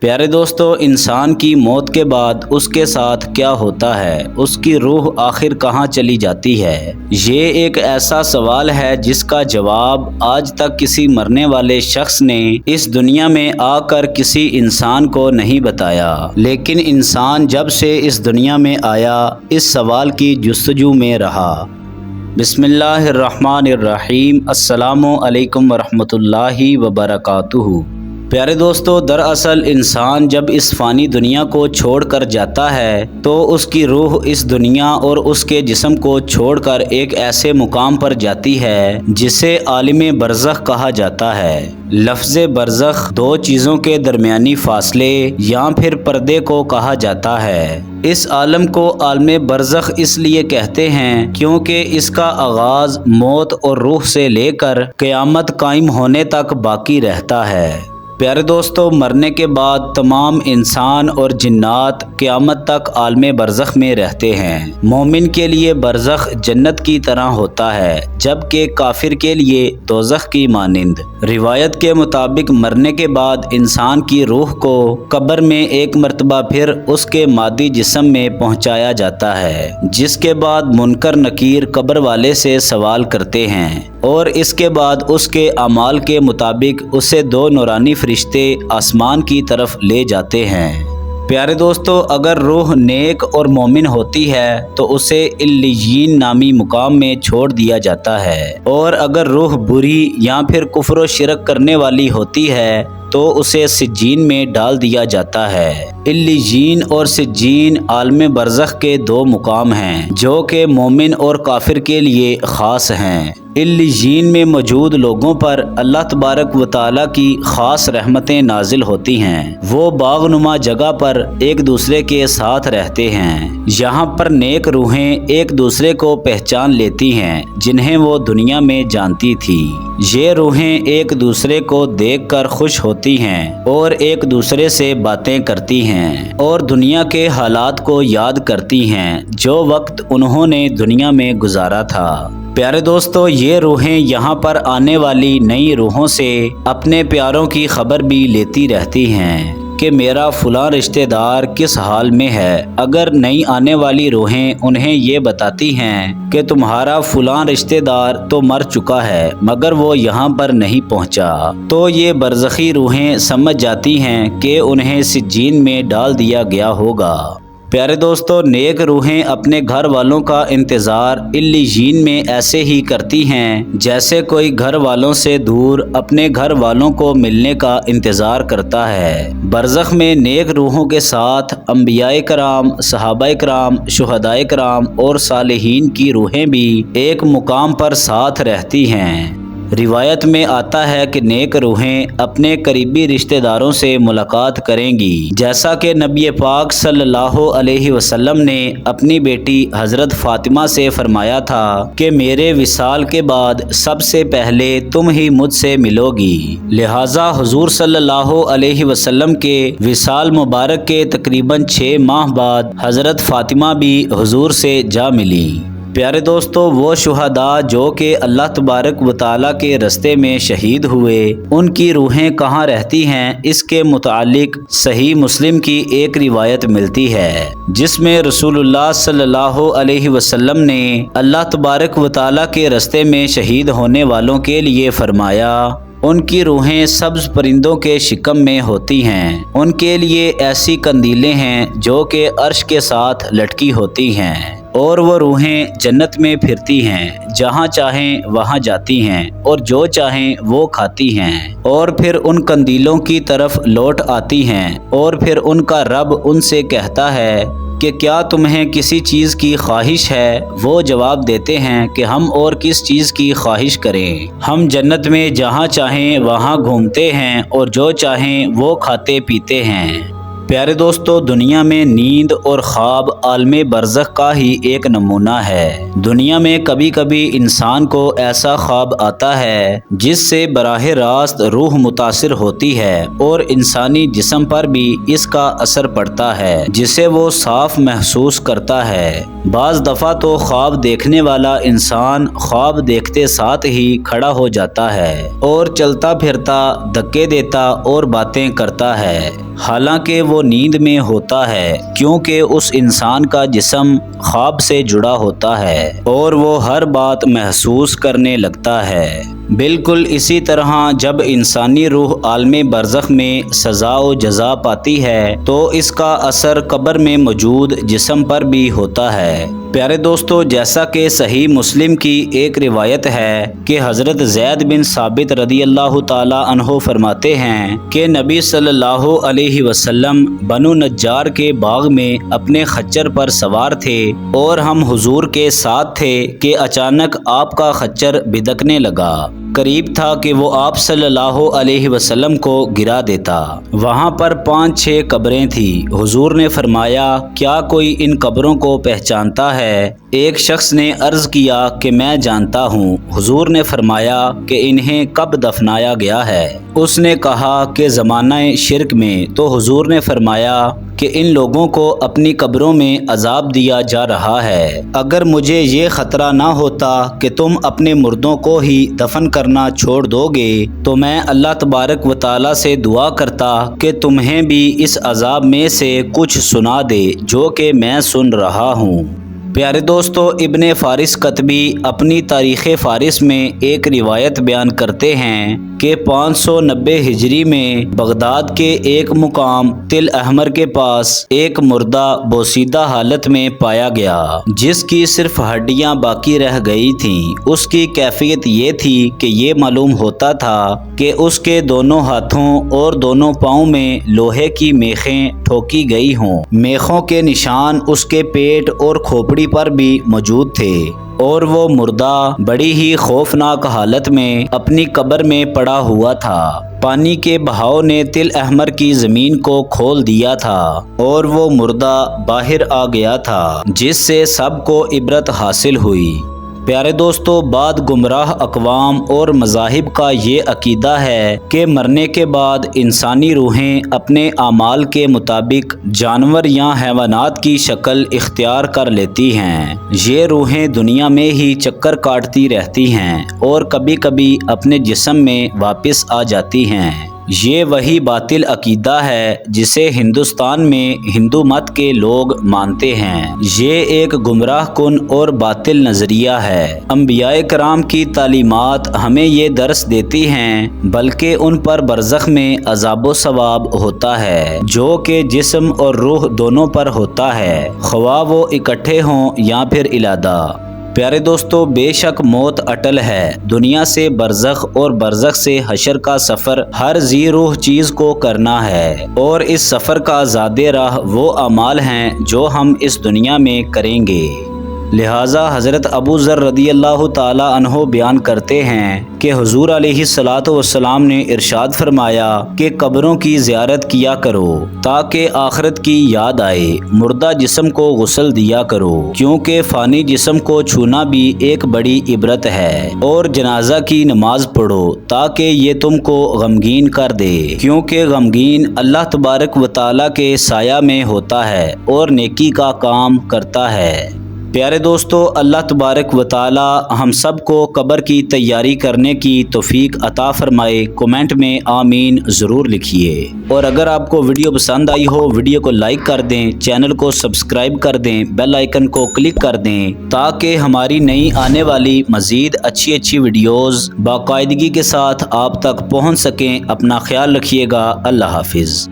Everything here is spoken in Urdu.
پیارے دوستو، انسان کی موت کے بعد اس کے ساتھ کیا ہوتا ہے؟ اس کی روح آخر کہاں چلی جاتی ہے؟ یہ ایک ایسا سوال ہے جس کا جواب آج تک کسی مرنے والے شخص نے اس دنیا میں آ کر کسی انسان کو نہیں بتایا، لیکن انسان جب سے اس دنیا میں آیا اس سوال کی جستجو میں رہا۔ بسم اللہ الرحمن الرحیم۔ السلام علیکم ورحمۃ اللہ وبرکاتہ۔ پیارے دوستو، دراصل انسان جب اس فانی دنیا کو چھوڑ کر جاتا ہے تو اس کی روح اس دنیا اور اس کے جسم کو چھوڑ کر ایک ایسے مقام پر جاتی ہے جسے عالم برزخ کہا جاتا ہے۔ لفظ برزخ دو چیزوں کے درمیانی فاصلے یا پھر پردے کو کہا جاتا ہے۔ اس عالم کو عالم برزخ اس لیے کہتے ہیں کیونکہ اس کا آغاز موت اور روح سے لے کر قیامت قائم ہونے تک باقی رہتا ہے۔ پیارے دوستو، مرنے کے بعد تمام انسان اور جنات قیامت تک عالم برزخ میں رہتے ہیں۔ مومن کے لیے برزخ جنت کی طرح ہوتا ہے، جبکہ کافر کے لیے دوزخ کی مانند۔ روایت کے مطابق مرنے کے بعد انسان کی روح کو قبر میں ایک مرتبہ پھر اس کے مادی جسم میں پہنچایا جاتا ہے، جس کے بعد منکر نکیر قبر والے سے سوال کرتے ہیں اور اس کے بعد اس کے اعمال کے مطابق اسے دو نورانی فرشتے آسمان کی طرف لے جاتے ہیں۔ پیارے دوستو، اگر روح نیک اور مومن ہوتی ہے تو اسے علیین نامی مقام میں چھوڑ دیا جاتا ہے، اور اگر روح بری یا پھر کفر و شرک کرنے والی ہوتی ہے تو اسے سجین میں ڈال دیا جاتا ہے۔ علیین اور سجین عالم برزخ کے دو مقام ہیں جو کہ مومن اور کافر کے لیے خاص ہیں۔ علیین میں موجود لوگوں پر اللہ تبارک و تعالیٰ کی خاص رحمتیں نازل ہوتی ہیں۔ وہ باغ نما جگہ پر ایک دوسرے کے ساتھ رہتے ہیں۔ یہاں پر نیک روحیں ایک دوسرے کو پہچان لیتی ہیں جنہیں وہ دنیا میں جانتی تھی۔ یہ روحیں ایک دوسرے کو دیکھ کر خوش ہوتی ہیں اور ایک دوسرے سے باتیں کرتی ہیں اور دنیا کے حالات کو یاد کرتی ہیں جو وقت انہوں نے دنیا میں گزارا تھا۔ پیارے دوستو، یہ روحیں یہاں پر آنے والی نئی روحوں سے اپنے پیاروں کی خبر بھی لیتی رہتی ہیں کہ میرا فلاں رشتہ دار کس حال میں ہے۔ اگر نئی آنے والی روحیں انہیں یہ بتاتی ہیں کہ تمہارا فلاں رشتہ دار تو مر چکا ہے مگر وہ یہاں پر نہیں پہنچا، تو یہ برزخی روحیں سمجھ جاتی ہیں کہ انہیں سجین میں ڈال دیا گیا ہوگا۔ پیارے دوستو، نیک روحیں اپنے گھر والوں کا انتظار علیین میں ایسے ہی کرتی ہیں جیسے کوئی گھر والوں سے دور اپنے گھر والوں کو ملنے کا انتظار کرتا ہے۔ برزخ میں نیک روحوں کے ساتھ انبیاء کرام، صحابہ کرام، شہداء کرام اور صالحین کی روحیں بھی ایک مقام پر ساتھ رہتی ہیں۔ روایت میں آتا ہے کہ نیک روحیں اپنے قریبی رشتہ داروں سے ملاقات کریں گی، جیسا کہ نبی پاک صلی اللہ علیہ وسلم نے اپنی بیٹی حضرت فاطمہ سے فرمایا تھا کہ میرے وصال کے بعد سب سے پہلے تم ہی مجھ سے ملو گی۔ لہٰذا حضور صلی اللہ علیہ وسلم کے وصال مبارک کے تقریباً 6 ماہ بعد حضرت فاطمہ بھی حضور سے جا ملی۔ پیارے دوستو، وہ شہداء جو کہ اللہ تبارک و تعالیٰ کے رستے میں شہید ہوئے، ان کی روحیں کہاں رہتی ہیں اس کے متعلق صحیح مسلم کی ایک روایت ملتی ہے جس میں رسول اللہ صلی اللہ علیہ وسلم نے اللہ تبارک و تعالیٰ کے رستے میں شہید ہونے والوں کے لیے فرمایا، ان کی روحیں سبز پرندوں کے شکم میں ہوتی ہیں۔ ان کے لیے ایسی قندیلیں ہیں جو کہ عرش کے ساتھ لٹکی ہوتی ہیں، اور وہ روحیں جنت میں پھرتی ہیں، جہاں چاہیں وہاں جاتی ہیں اور جو چاہیں وہ کھاتی ہیں، اور پھر ان قندیلوں کی طرف لوٹ آتی ہیں، اور پھر ان کا رب ان سے کہتا ہے کہ کیا تمہیں کسی چیز کی خواہش ہے؟ وہ جواب دیتے ہیں کہ ہم اور کس چیز کی خواہش کریں، ہم جنت میں جہاں چاہیں وہاں گھومتے ہیں اور جو چاہیں وہ کھاتے پیتے ہیں۔ پیارے دوستو، دنیا میں نیند اور خواب عالم برزخ کا ہی ایک نمونہ ہے۔ دنیا میں کبھی کبھی انسان کو ایسا خواب آتا ہے جس سے براہ راست روح متاثر ہوتی ہے اور انسانی جسم پر بھی اس کا اثر پڑتا ہے جسے وہ صاف محسوس کرتا ہے۔ بعض دفعہ تو خواب دیکھنے والا انسان خواب دیکھتے ساتھ ہی کھڑا ہو جاتا ہے اور چلتا پھرتا دھکے دیتا اور باتیں کرتا ہے۔ حالانکہ وہ نیند میں ہوتا ہے، کیونکہ اس انسان کا جسم خواب سے جڑا ہوتا ہے اور وہ ہر بات محسوس کرنے لگتا ہے۔ بالکل اسی طرح جب انسانی روح عالم برزخ میں سزا و جزا پاتی ہے تو اس کا اثر قبر میں موجود جسم پر بھی ہوتا ہے۔ پیارے دوستو، جیسا کہ صحیح مسلم کی ایک روایت ہے کہ حضرت زید بن ثابت رضی اللہ تعالی عنہ فرماتے ہیں کہ نبی صلی اللہ علیہ وسلم بنو نجار کے باغ میں اپنے خچر پر سوار تھے اور ہم حضور کے ساتھ تھے کہ اچانک آپ کا خچر بدکنے لگا۔ قریب تھا کہ وہ آپ صلی اللہ علیہ وسلم کو گرا دیتا۔ وہاں پر 5-6 قبریں تھیں۔ حضور نے فرمایا، کیا کوئی ان قبروں کو پہچانتا ہے؟ ایک شخص نے عرض کیا کہ میں جانتا ہوں۔ حضور نے فرمایا کہ انہیں کب دفنایا گیا ہے؟ اس نے کہا کہ زمانہ شرک میں۔ تو حضور نے فرمایا کہ ان لوگوں کو اپنی قبروں میں عذاب دیا جا رہا ہے۔ اگر مجھے یہ خطرہ نہ ہوتا کہ تم اپنے مردوں کو ہی دفن کرنا چھوڑ دو گے تو میں اللہ تبارک و تعالی سے دعا کرتا کہ تمہیں بھی اس عذاب میں سے کچھ سنا دے جو کہ میں سن رہا ہوں۔ پیارے دوستو، ابن فارس کتبی اپنی تاریخ فارس میں ایک روایت بیان کرتے ہیں کہ 590 ہجری میں بغداد کے ایک مقام تل احمر کے پاس ایک مردہ بوسیدہ حالت میں پایا گیا جس کی صرف ہڈیاں باقی رہ گئی تھیں۔ اس کی کیفیت یہ تھی کہ یہ معلوم ہوتا تھا کہ اس کے دونوں ہاتھوں اور دونوں پاؤں میں لوہے کی میخیں ٹھوکی گئی ہوں۔ میخوں کے نشان اس کے پیٹ اور کھوپڑی پر بھی موجود تھے اور وہ مردہ بڑی ہی خوفناک حالت میں اپنی قبر میں پڑا ہوا تھا۔ پانی کے بہاؤ نے تل احمر کی زمین کو کھول دیا تھا اور وہ مردہ باہر آ گیا تھا جس سے سب کو عبرت حاصل ہوئی۔ پیارے دوستو، بعد گمراہ اقوام اور مذاہب کا یہ عقیدہ ہے کہ مرنے کے بعد انسانی روحیں اپنے اعمال کے مطابق جانور یا حیوانات کی شکل اختیار کر لیتی ہیں۔ یہ روحیں دنیا میں ہی چکر کاٹتی رہتی ہیں اور کبھی کبھی اپنے جسم میں واپس آ جاتی ہیں۔ یہ وہی باطل عقیدہ ہے جسے ہندوستان میں ہندو مت کے لوگ مانتے ہیں۔ یہ ایک گمراہ کن اور باطل نظریہ ہے۔ انبیاء کرام کی تعلیمات ہمیں یہ درس دیتی ہیں بلکہ ان پر برزخ میں عذاب و ثواب ہوتا ہے جو کہ جسم اور روح دونوں پر ہوتا ہے، خواہ وہ اکٹھے ہوں یا پھر علیحدہ۔ پیارے دوستو، بے شک موت اٹل ہے۔ دنیا سے برزخ اور برزخ سے حشر کا سفر ہر ذی روح چیز کو کرنا ہے اور اس سفر کا زادِ راہ وہ اعمال ہیں جو ہم اس دنیا میں کریں گے۔ لہٰذا حضرت ابو ذر رضی اللہ تعالی عنہ بیان کرتے ہیں کہ حضور علیہ الصلاۃ والسلام نے ارشاد فرمایا کہ قبروں کی زیارت کیا کرو تاکہ آخرت کی یاد آئے، مردہ جسم کو غسل دیا کرو کیونکہ فانی جسم کو چھونا بھی ایک بڑی عبرت ہے، اور جنازہ کی نماز پڑھو تاکہ یہ تم کو غمگین کر دے کیونکہ غمگین اللہ تبارک و تعالی کے سایہ میں ہوتا ہے اور نیکی کا کام کرتا ہے۔ پیارے دوستو، اللہ تبارک و تعالی ہم سب کو قبر کی تیاری کرنے کی توفیق عطا فرمائے۔ کمنٹ میں آمین ضرور لکھیے، اور اگر آپ کو ویڈیو پسند آئی ہو ویڈیو کو لائک کر دیں، چینل کو سبسکرائب کر دیں، بیل آئیکن کو کلک کر دیں تاکہ ہماری نئی آنے والی مزید اچھی ویڈیوز باقاعدگی کے ساتھ آپ تک پہنچ سکیں۔ اپنا خیال رکھیے گا۔ اللہ حافظ۔